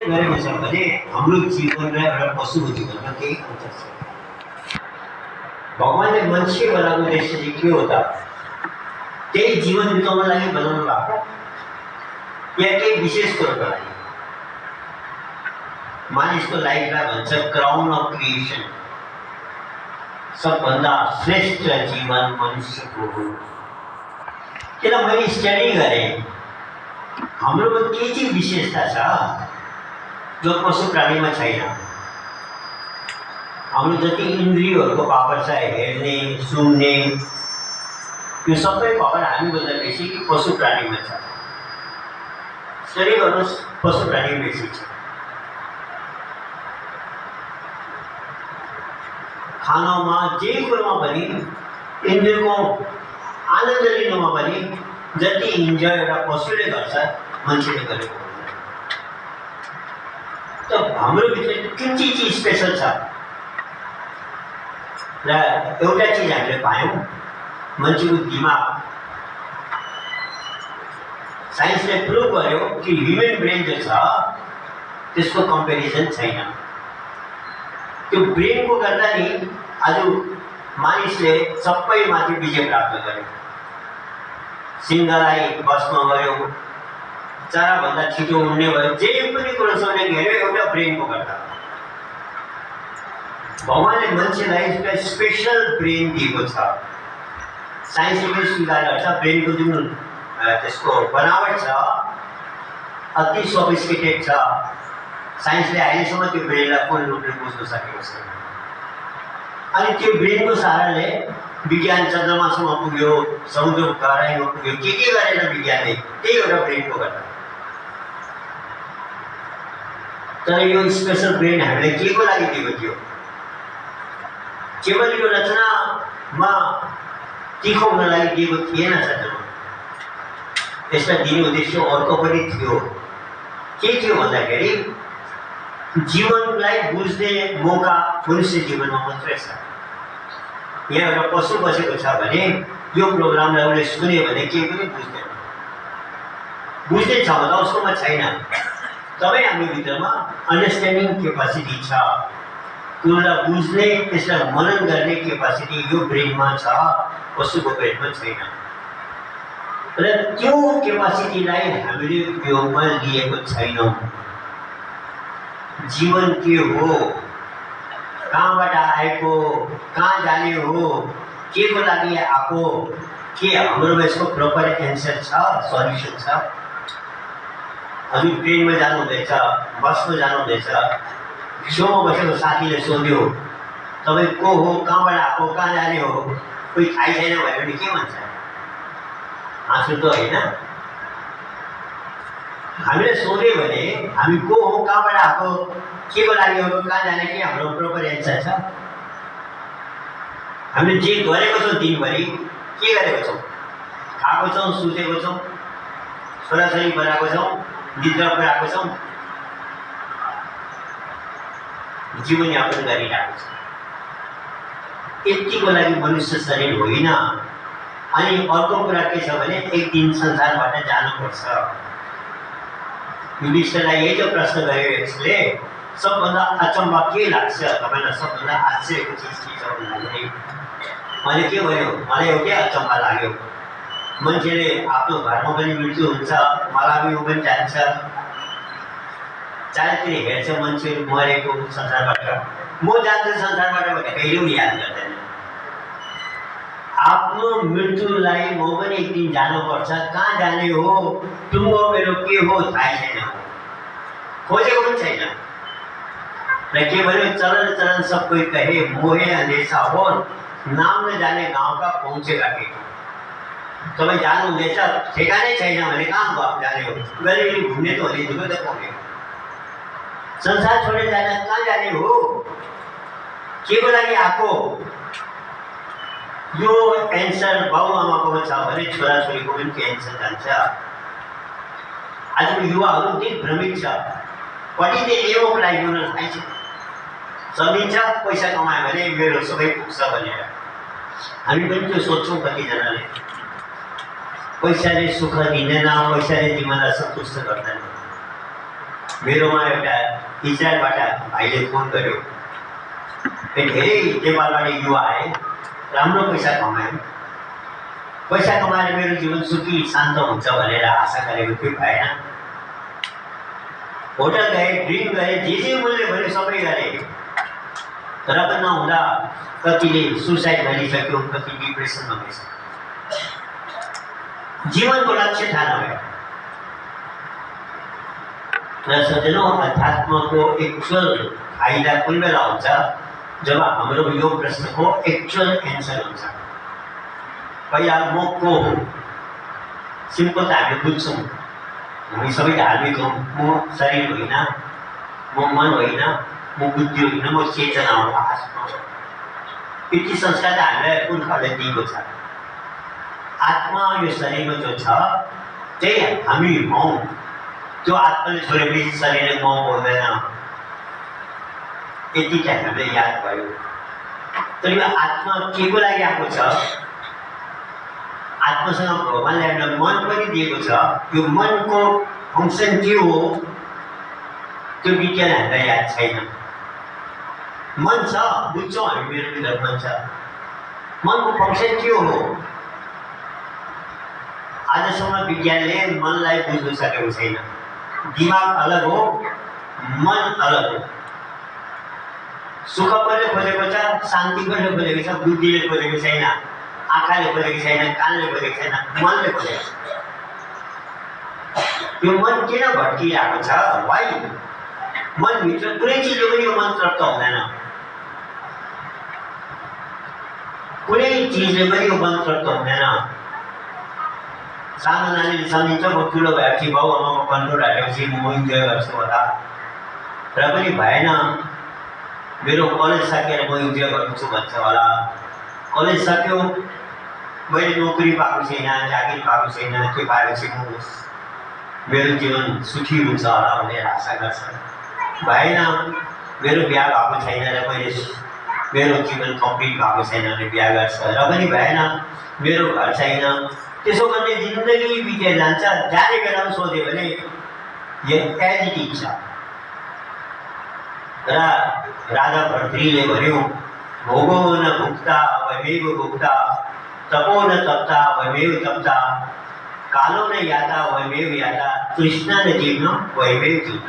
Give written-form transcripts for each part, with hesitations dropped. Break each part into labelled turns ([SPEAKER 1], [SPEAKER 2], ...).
[SPEAKER 1] गरेको छ भने हाम्रो जीवन र एउटा पशुको जीवनमा केही अन्तर छ। भगवानले मान्छे बनाएको उद्देश्य चाहिँ के हो त? त्यही जीवन बिताउन लागि बनाउनु भएको या केही विशेष कुरोको लागि? मानिसको लाइफलाई भन्छ क्राउन अफ क्रिएसन, सबभन्दा श्रेष्ठ जीवन मनुष्यको हो। किन मैले स्टडी गरेँ, हाम्रोमा के चाहिँ विशेषता छ जो पशु प्राणीमा छैन। हाम्रो जति इन्द्रियहरूको पावर छ, हेर्ने सुन्ने, यो सबै पावर हामीभन्दा बेसी पशु प्राणीमा छ। स्टडी गर्नुहोस्, पशु प्राणी बेसी छ। खानामा जे कुरोमा पनि, इन्द्रियको आनन्द लिनुमा पनि जति इन्जोय एउटा पशुले गर्छ मान्छेले गरेको हुँदैन। त हाम्रो भित्र कुन चिज स्पेसल छ र एउटा चिज हामीले पायौँ, मान्छेको दिमाग। साइन्सले प्रुभ गर्यो कि ह्युमन ब्रेन जो छ त्यसको कम्पेरिजन छैन। त्यो ब्रेनको गर्दा नि आज मानिसले सबैमाथि विजय प्राप्त गर्यो। सिंहलाई बसमा गयो, चराभन्दा छिटो उड्ने भयो, जे पनि कुरो सोध्ने हेऱ्यो एउटा ब्रेनको गर्दा। भगवानले मान्छेलाई एउटा स्पेसल ब्रेन दिएको छ। साइन्सले पनि स्वीकार गर्छ, ब्रेनको जुन त्यसको बनावट छ अति सोफिस्टिकेटेड छ। साइन्सले अहिलेसम्म त्यो ब्रेनलाई पूर्ण रूपले बुझ्न सकेको छैन। अनि त्यो ब्रेनको सहाराले विज्ञान चन्द्रमासम्म पुग्यो, समुद्रको गहराइमा पुग्यो, के गरेन विज्ञानले, त्यही एउटा ब्रेनको गर्दा। तर यो स्पेसल ब्रेन हामीले के को लागि दिएको थियो? केवल यो रचनामा तिखो हुन लागि दिएको थिएन सर। यसलाई दिने उद्देश्य अर्को पनि थियो। के थियो भन्दाखेरि जीवनलाई बुझ्ने मौका मनुष्य जीवनमा मात्रै छ। यहाँ एउटा पशु बसेको छ भने यो प्रोग्रामलाई उसले सुन्यो भने केही पनि बुझ्दैन, बुझ्ने क्षमता उसकोमा छैन। तबै हाम्रो भित्रमा अन्डरस्ट्यान्डिङ क्यापासिटी छ, कुरोलाई बुझ्ने, त्यसलाई मनन गर्ने क्यापासिटी यो ब्रेनमा छ, पशुको ब्रेनमा छैन। र त्यो क्यापासिटीलाई हामीले उपयोगमा लिएको छैनौँ। जीवन के हो, कहाँबाट आएको, कहाँ जाने हो, के को लागि आएको, के हाम्रोमा यसको प्रपर एन्सर छ, सल्युसन छ? हजुर ट्रेनमा जानुहुँदैछ, बसमा जानुहुँदैछ, छेउमा बसेको साथीले सोध्यो तपाईँ को हो, कहाँबाट आएको, कहाँ जाने हो, कोही थाहै छैन भयो भने के भन्छ? हाँसु त होइन। हामीले सोध्यो भने हामी को हो, कहाँबाट आएको, के को लागि हो, कहाँ जाने, के हाम्रो प्रोपर एन्सर छ? हामीले जे गरेको छौँ दिनभरि, के गरेको छौँ? खाएको छौँ, सुतेको छौँ, छोराछोरी बनाएको छौँ, निद्रा पुऱ्याएको छौँ, जीवनयापन गरिरहेको छ। यतिको लागि मनुष्य शरीर होइन। अनि अर्को कुरा के छ भने एक दिन संसारबाट जानुपर्छ। युधिष्ठिरलाई यही त प्रश्न गर्यो यसले, सबभन्दा अचम्म के लाग्छ तपाईँलाई, सबभन्दा आश्चर्यको चिज के छ भन्दाखेरि मैले के भन्यो, मलाई एउटै अचम्म लाग्यो, मान्छेले आफ्नो घरमा पनि मृत्यु हुन्छ, मलाई पनि ऊ पनि जान्छ, चारैतिर हेर्छ मान्छेहरू मरेको संसारबाट, म जान्छु संसारबाट भने कहिले पनि याद गर्दैन। आफ्नो मृत्युलाई म पनि एक दिन जानुपर्छ, कहाँ जाने हो, टुङ्गो मेरो के हो थाहै छैन, खोजेको पनि छैन। र के भन्यो, चरण चरण सब कोई कहे मोहे अंधेसा हो, नाम न जाने गाउँ का पहुँचेगा के। तपाईँ जानुहुँदैछ, ठेगानै छैन भने कहाँ जाने हो, गलिगली घुम्ने त होली दुःख त पुग्यो। संसार छोडेर जान कहाँ जाने हो, के को लागि आएको? यो एन्सर बाबुआमाकोमा छ भने छोराछोरीको पनि त्यो एन्सर जान्छ। आजको युवाहरू दिन भ्रमित छ, पढिने एवं लागि हुन थाल्छ, समिन्छ पैसा कमायो भने मेरो सबै पुग्छ भनेर। हामी पनि त्यो सोच्छौँ। कतिजनाले पैसाले सुख दिँदैन, पैसाले जीवनलाई सन्तुष्ट गर्दैन। मेरोमा एउटा इजरायलबाट भाइले फोन गर्यो। धेरै नेपालबाट युवा आए, राम्रो पैसा कमायो। पैसा कमाएर मेरो जीवन सुखी शान्त हुन्छ भनेर आशा गरेको थियो, भएन। होटल गए, ड्रिङ्क गरे, जे मैले भने सबै गरे, तर पनि नहुँदा कतिले सुसाइड गरिसक्यो, कति डिप्रेसनमा गइसक्यो। जीवनको लक्ष्य थाहा नभयो। र सजनौँ, अध्यात्मको एक्चुअल फाइदा कुन बेला हुन्छ जब हाम्रो यो प्रश्नको एक्चुअल एन्सर हुन्छ। पहिला म को हो, सिम्पल त हामीले बुझ्छौँ, हामी सबै धार्मिक हौँ। म शरीर होइन, म मन होइन, म बुद्धि होइन, म चेतना हो, आत्मा हो। यति संस्कार त हामीलाई पुर्खाले दिएको छ। आत्मा यो शरीरमा जो छ त्यही हामी हौँ। त्यो आत्माले छोडेपछि शरीरले म बोल्दैन, यति चाहिँ हामीले याद भयो। तर यो आत्मा के को लागि आएको छ? आत्मासँग भगवानले हामीलाई मन पनि दिएको छ। यो मनको फङ्सन के हो त्यो विज्ञान हामीलाई याद छैन। मन छ, बुझ्छौँ हामी, मेरो भित्र मन छ। मनको फङ्सन के हो? आजसम्म विज्ञानले मनलाई बुझ्नु सकेको छैन। दिमाग अलग हो, मन अलग हो। सुख कसले खोजेको छ? शान्ति कसले खोजेको छ? बुद्धिले खोजेको छैन, आँखाले खोजेको छैन, कानले खोजेको छैन, मनले खोजेको छ। यो मन किन भट्किरहेको छ? वाइ? मनभित्र कुनै चिजले पनि यो मन तृप्त हुँदैन। कुनै चिजले पनि यो मन तृप्त हुँदैन। सानो नानीले सम्झिन्छ म ठुलो भएपछि बाउ आमाको कन्ट्रोल हालेपछि म इन्जोय गर्छु होला, र पनि भएन। मेरो कलेज सकेर म इन्जोय गर्छु भन्छ होला। कलेज सक्यो, मैले नोकरी पाएको छैन, जागिर पाएको छैन, त्यो पाएपछि मेरो जीवन सुखी हुन्छ होला भनेर आशा गर्छ। भएन, मेरो बिहा भएको छैन र मैले मेरो जीवन कम्प्लिट भएको छैन भने बिहा गर्छ, र पनि भएन। मेरो घर छैन, त्यसो गर्ने जिन्दगी बितेर जान्छ। जाने बेलामा सोध्यो भने यो एज इट इज छ। र राजा भर्तृले भन्यो, भोगो न भुक्ता वैमेव भुक्ता, तपो न तप्ता वैमेव तप्ता, कालो न याता वैमेव याता, तृष्णा न जीर्ण वैमेव जीर्ण।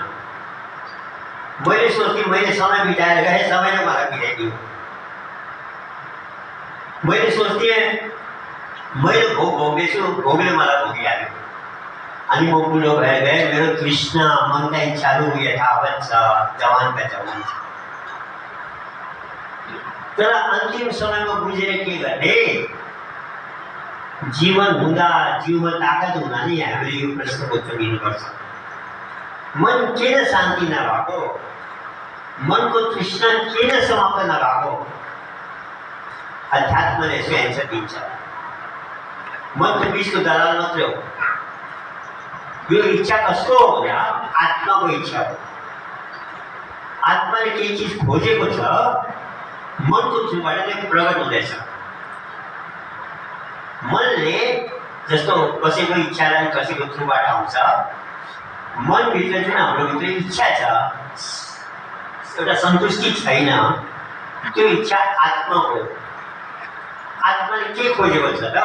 [SPEAKER 1] मैले सोच्थेँ मैले समय बिताएर गएँ, समयले मलाई बिताइदियो। मैले सोच्थेँ मैले भोग भोग्दैछु, भोगले मलाई भोगिहाल्यो। अनि म बुढो भएर गएँ। मेरो तृष्णा, मनका इच्छाहरू यथावत छ, जवानका जवान छ। तर अन्तिम समयमा बुझेर के गर्ने? जीवन हुँदा, जिउमा ताकत हुँदा नि हामीले यो प्रश्नको उत्तर दिनुपर्छ। मन किन शान्ति नभएको? मनको तृष्णा किन समाप्त नभएको? अध्यात्मले यसको एन्सर दिन्छ। मन त बिचको दलाल मात्रै हो। यो इच्छा कसको हो? आत्माको इच्छा हो। आत्माले केही चिज खोजेको छ, मनको थ्रुबाट नै प्रकट हुँदैछ। मनले जस्तो कसैको इच्छालाई कसैको थ्रुबाट आउँछ, मनभित्र जुन हाम्रो भित्र इच्छा छ, एउटा सन्तुष्टि छैन, त्यो इच्छा आत्माको। आत्माले के खोजेको छ त?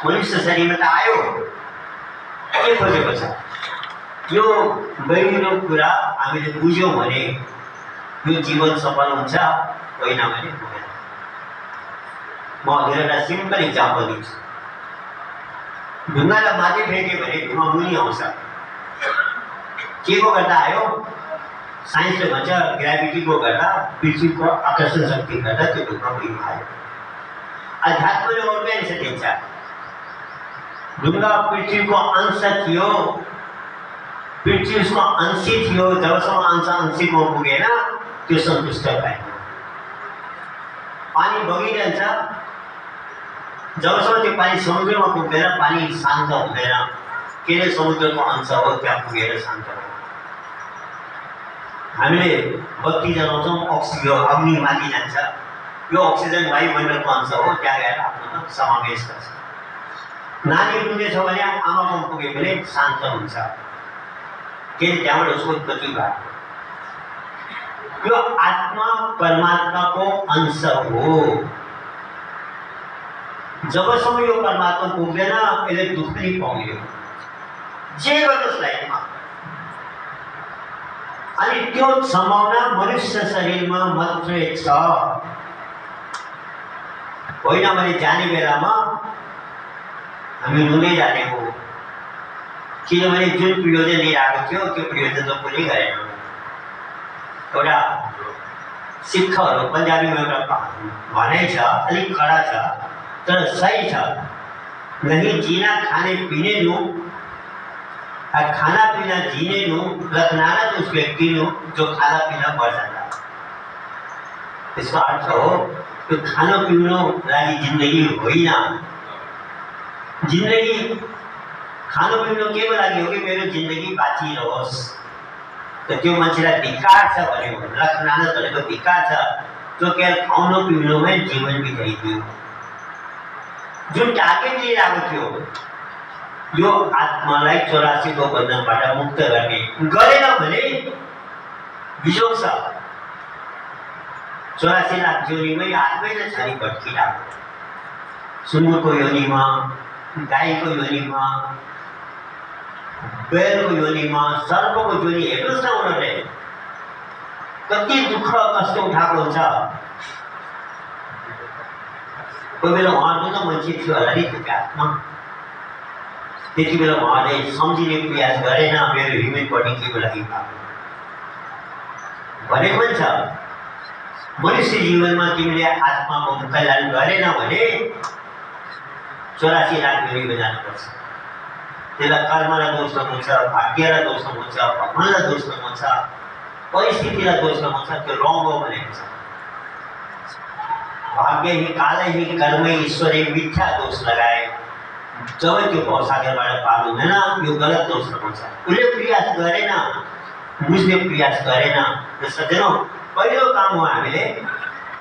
[SPEAKER 1] मनुष्य शरीरमा त आयो, के खोजेको छ? यो गहिरो कुरा हामीले बुझ्यौँ भने यो जीवन सफल हुन्छ, होइन भने हुँदैन। म धेरैवटा सिम्पल इक्जाम्पल दिन्छु। ढुङ्गालाई माथि फ्याँक्यो भने ढुङ्गा मुनि आउँछ। के को गर्दा आयो? साइन्सले भन्छ ग्राभिटीको गर्दा, पृथ्वीको आकर्षण शक्ति गर्दा त्यो ढुङ्गा मुनि आयो। अध्यात्मले अर्को एन्सर दिन्छ। ढुङ्गा पृथ्वीको अंश थियो, पृथ्वी उसको अंशी थियो। जबसम्म अंश अंशीमा पुगेन त्यो सन्तुष्ट भएन। पानी बगिरहन्छ, जबसम्म त्यो पानी समुद्रमा पुग्दैन पानी शान्त हुँदैन। किन? समुद्रको अंश हो, त्यहाँ पुगेर शान्त हो। हामीले बत्ती जलाउँछौँ, अक्सिजन अग्नि माथि जान्छ, यो अक्सिजन वायुमण्डलको अंश हो, त्यहाँ गएर आफ्नो समावेश गर्छ। नानी रुँदैछ भने आमाको पुग्यो भने शान्त हुन्छ। कि त्याबाट उसको उत्पत्ति भयो। यो आत्मा परमात्मा को अंश हो। जबसम्म यो परमात्मा पुग्दैन यसले दुःख नै पाउने हो, जे गर्नुहोस् लाइफमा। अनि त्यो सम्भावना मनुष्य शरीरमा मात्रै छ। होइन भने जाने बेलामा हामी रुँदै जाने हो, किनभने जुन प्रयोजन लिएर आएको थियो त्यो प्रयोजन त पुरै गरेन। एउटा सिक्खहरू पन्जाबीमा एउटा भनाइ छ, अलिक कडा छ तर सही छ। नहीं जीना खाने पीने नु, खाना पीना जीने नु, रखनाना तो उस व्यक्ति नु जो खाना पीना मर जाता। इसका अर्थ हो कि खाना पिउनु लागि जिन्दगी होइन। जिन्दगी खानु पिउनु के को लागि हो कि मेरो जिन्दगी बाँचिरहोस्। त त्यो मान्छेलाई धिक्कार छ भन्यो। रखनाना भनेको धिक्कार छ, जो केवल खाउनु पिउनुमै जीवन बिताइदियो। जुन टार्गेट लिएर आएको थियो यो आत्मालाई 84 को बन्धनबाट मुक्त गर्ने, गरेन भने बिजोग छ। 84 लाख योनिमै आत्मैले छानी भट्किरहेको। सुँगुरको योनिमा, गाईको योनिमा, बैलको योनिमा, सर्पको योनि। हेर्नुहोस् न उनीहरूले कति दुःख कष्ट उठाएको हुन्छ। कोही बेला उहाँको त मान्छे थियो होला नि त्यो आत्मा। त्यति बेला उहाँले सम्झिने प्रयास गरेन मेरो ह्युमन बडी के को लागि भनेको पनि छ। मनुष्य जीवनमा तिमीले आत्माको कल्याण गरेन भने 84 लाख योनिमा जानुपर्छ। त्यसलाई कर्मलाई दोष लगाउँछ, भाग्यलाई दोष लगाउँछ, भगवानलाई दोष लगाउँछ, परिस्थितिलाई दोष लगाउँछ। त्यो रङ हो भनेको छ। भाग्य ही काल ही कर्म ईश्वरी मिथ्या दोष लगाए जब त्यो भवसागरबाट पार हुँदैन, यो गलत दोष लगाउँछ। उसले प्रयास गरेन, बुझ्ने प्रयास गरेन। र सज्जनौं, पहिलो काम हो हामीले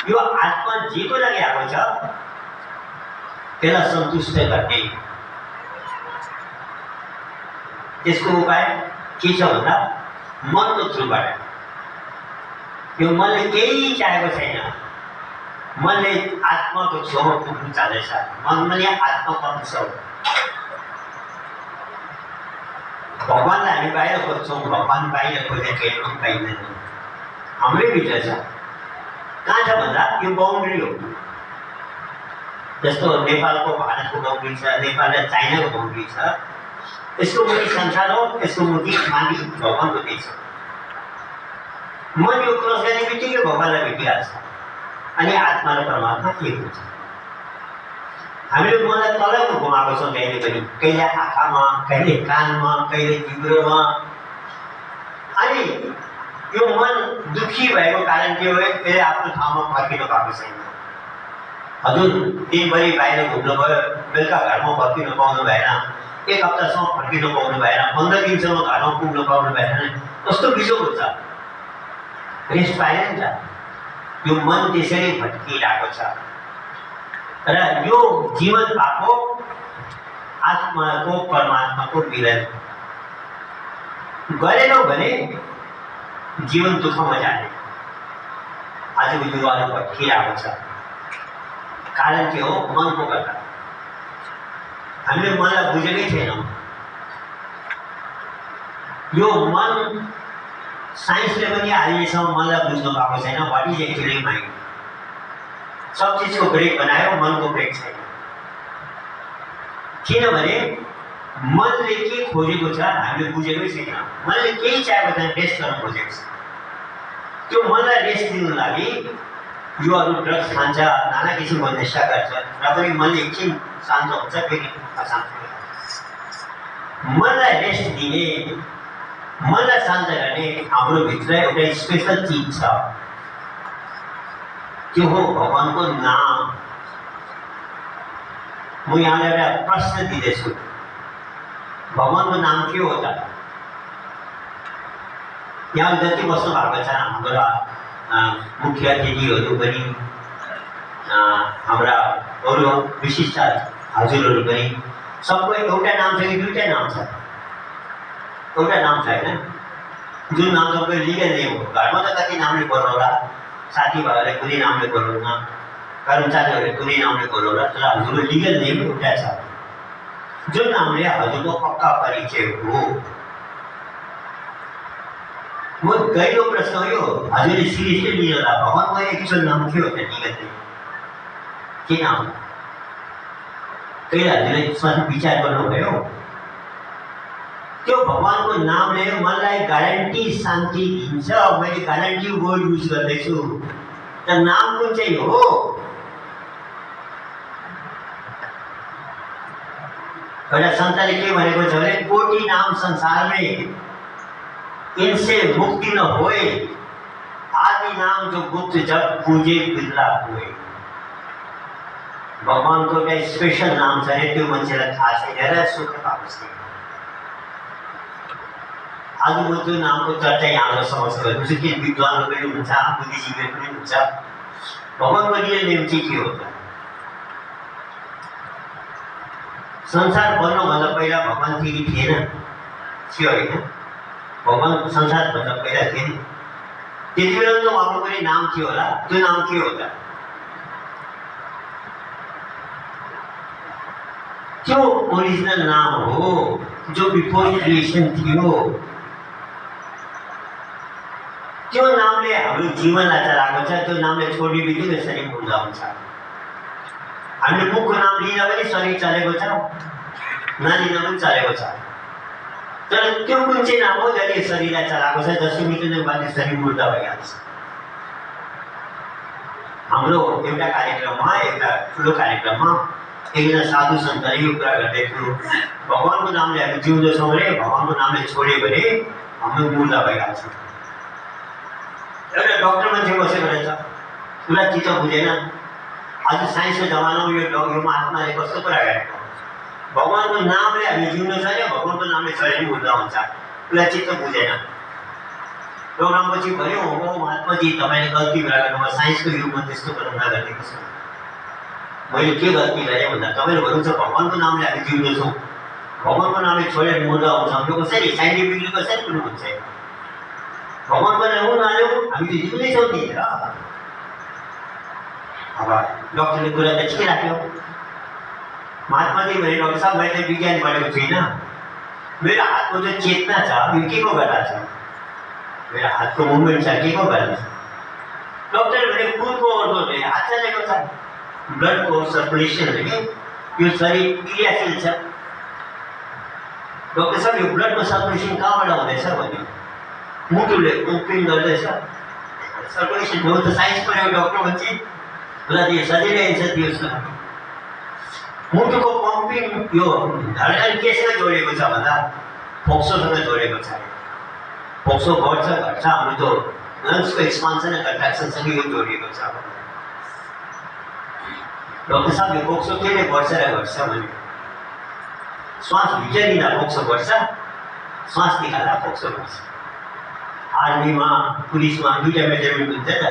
[SPEAKER 1] यो आत्मा जेको लागि आएको छ त्यसलाई सन्तुष्ट गर्ने। त्यसको उपाय के छ भन्दा मनको थ्रुबाट। यो मनले केही चाहेको छैन, मनले आत्माको छेउमा पुग्नु चाहँदैछ। मनले आत्माको अंश हो। भगवानलाई हामी बाहिर खोज्छौँ, भगवान बाहिर खोजेर केही पनि पाइँदैन, हाम्रै भित्र छ। कहाँ छ भन्दा यो बाउन्ड्री हो। जस्तो नेपालको भारतको बाउन्ड्री छ, नेपाल र चाइनाको बाउन्ड्री छ। यसको मुनि संसार हो, यसको मुनि माथि भगवानको देश हो। मन यो क्रस गर्ने बित्तिकै भगवानलाई भेटिहाल्छ। अनि आत्मा र परमात्मा एक हुन्छ। हामीले मनलाई तल घुमाएको छौँ कहिले पनि, कहिले आँखामा, कहिले कानमा, कहिले जिब्रोमा। अनि यो मन दुखी भएको कारण के हो? यसले आफ्नो ठाउँमा फर्किनु पाएको छैन। हजुर दिनभरि बाहिर घुम्नुभयो, बेलुका घरमा फर्किनु पाउनु भएन, एक हप्तासम्म फर्किनु पाउनु भएन, 15 दिनसम्म घरमा पुग्नु पाउनु भएन, कस्तो बिजोग हुन्छ। रेस्ट पाएन नि त। यो मन त्यसरी भट्किरहेको छ। र यो जीवन पाएको आत्माको परमात्माको मिलन गरेनौ भने जीवन दुःखमा जाने। आजको युवाहरू भट्किरहेको छ। कारण के हो? मनको गर्दा। हामीले मनलाई बुझेकै छैनौँ। यो मन साइन्सले पनि अहिलेसम्म मनलाई बुझ्नु पाएको छैन। What is actually mind? सब चिजको ब्रेक बनायो, मनको ब्रेक छैन। किनभने मनले के खोजेको छ हामीले बुझेकै छैन। मनले केही चाहेको छैन, रेस्ट गर्न खोजेको छ। त्यो मनलाई रेस्ट दिनु लागि योहरू ड्रग्स खान्छ, नाना किसिमको नसा गर्छ, र पनि मनले एकछिन शान्त हुन्छ, फेरि अशान्त हुन्छ। मनलाई रेस्ट दिने, मनलाई शान्त गर्ने हाम्रो भित्र एउटा स्पेसल चिज छ। त्यो हो भगवानको नाम। म यहाँलाई एउटा प्रश्न दिँदैछु, भगवानको नाम के हो त? यहाँ जति बस्नु भएको छ हाम्रो मुख्य अतिथिहरू पनि, हाम्रा अरू विशिष्ट हजुरहरू पनि, सबको एउटा नाम छ कि दुईटा नाम छ? एउटा नाम छ होइन? जुन नाम तपाईँ लिगल नेम हो। घरमा त कति नामले बोलाउला, साथीभाइहरूले कुनै नामले बोलाउला, कर्मचारीहरूले कुनै नामले बोलाउला, तर हजुरको लिगल नेम एउटा छ जुन नामले हजुरको पक्का परिचय हो। म गहिरो प्रश्न हो यो, हजुरले सिरियसली लिनुहोला। भगवानको एक्चुअल नाम के हो त लिगल नेम? के नाम? कहिले हजुरले त्यसमा विचार गर्नुभयो? त्यो भगवानको नामले मलाई ग्यारेन्टी शान्ति दिन्छ। मैले ग्यारेन्टी वर्ड युज गर्दैछु। त नाम कुन चाहिँ हो? एउटा सन्तले के भनेको छ भने कोटि नाम संसार में इनसे मुक्ति न होए, आदि नाम जो गुप्त जब पूजे बिरला हुए। भगवानको एउटा स्पेसल नाम छ अरे, त्यो मान्छेलाई थाहा छैन र सुख पाउँछ। आज म त्यो नामको चर्चा यहाँलाई समक्ष गर्दैछु कि विद्वानहरू पनि हुन्छ, बुद्धिजीवीहरू पनि हुन्छ। भगवानको रियल नेम चाहिँ के हो त? संसार बन्नुभन्दा पहिला भगवान थियो कि थिएन? थियो होइन? भगवान संसारभन्दा पहिला थिएन। त्यति बेला त उहाँको कुनै नाम थियो होला। त्यो नाम के हो त? त्यो ओरिजिनल नाम हो जो बिफोर क्रिएसन थियो। त्यो नामले हाम्रो जीवनलाई चलाएको छ। त्यो नामले छोड्ने बित्तिकै शरीर मुर्दा हुन्छ। हामीले मुखको नाम लिँदा पनि शरीर चलेको छ, नलिँदा पनि चलेको छ। तर त्यो कुन चाहिँ नाम हो जसले शरीरलाई चलाएको छ? जसको मृत्युको बाद शरीर मुर्दा भइहाल्छ। हाम्रो एउटा कार्यक्रममा, एउटा ठुलो कार्यक्रममा एकजना साधु सन्तले यो कुरा गर्दै थियो, भगवानको नामले हामी जिउँदछौँ भने, भगवानको नामले छोड्यो भने हाम्रो मुर्दा भइहाल्छ। एउटा डक्टर मान्छे बसेको रहेछ, उसलाई चित्त बुझेन। आज साइन्सको जमानामा यो महात्माले कस्तो कुरा गरेको, भगवानको नामले हामी जिउनु छ भने भगवानको नामले शरीर मुर्दा हुन्छ। उसलाई चित्त बुझेन। प्रोग्रामपछि भन्यो, हो महात्माजी तपाईँले गल्ती कुरा गर्नुभयो, साइन्सको युगमा त्यस्तो गर्न नगर्ने कसो? मैले के गल्ती गरेँ भन्दा तपाईँले भन्नुहुन्छ भगवानको नामले हामी जिउँदछौँ, भगवानको नामले छोडेर मुर्दा हुन्छ। यो कसरी साइन्टिफिकली कसरी बुझ्नुहुन्छ? भगवानको नाम नल्याउ हामी त जिउँदैछौँ नि र। अब डक्टरले कुरा त ठिकै राख्यो। महात्माजी भने डक्टर साहब मैले विज्ञान पढेको छुइनँ, मेरो हातको जो चेतना छ यो के को गर्दा छ? मेरो हातको मुभमेन्ट छ के को गर्दा छ? डक्टरले भने खुनको ओर्दोले हात चलेको छ, ब्लडको सर्कुलेसनले यो शरीर क्रियाशील छ। डक्टर साहब यो ब्लडको सर्कुलेसन कहाँबाट हुँदैछ भन्यो? मुटुले पम्पिङ गर्दैछ। सर्कुलेसन हो त साइन्स पढेको डक्टर मान्छे, उसलाई सजिलै एन्सर दियोस् न। मुटुको पम्पिङ यो धड्कन केसँग जोडिएको छ भन्दा फोक्सोसँग जोडिएको छ। फोक्सो बढ्छ घट्छ, हाम्रो त्यो लङ्सको एक्सपान्सन र कन्ट्राक्सनसँग यो जोडिएको छ। डक्टर साहब यो फोक्सो केले बढ्छ र घट्छ भने श्वास भित्र लिँदा फोक्सो बढ्छ, श्वास निकाल्दा फोक्सो बढ्छ। आर्मीमा पुलिसमा दुईवटा मेजरमेन्ट हुन्छ त,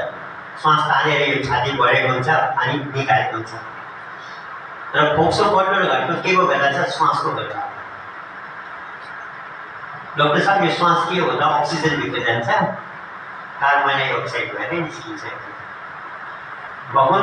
[SPEAKER 1] श्वास तानेर यो छाती बढेको हुन्छ अनि निकालेको हुन्छ। र फोक्सो बढ्नु र घट्नु के को गर्दा छ? श्वासको गर्दा। डक्टर साहब यो श्वास के हो त? अक्सिजन भित्र जान्छ, कार्बन डाइअक्साइड भएर निस्किन्छ। भगवान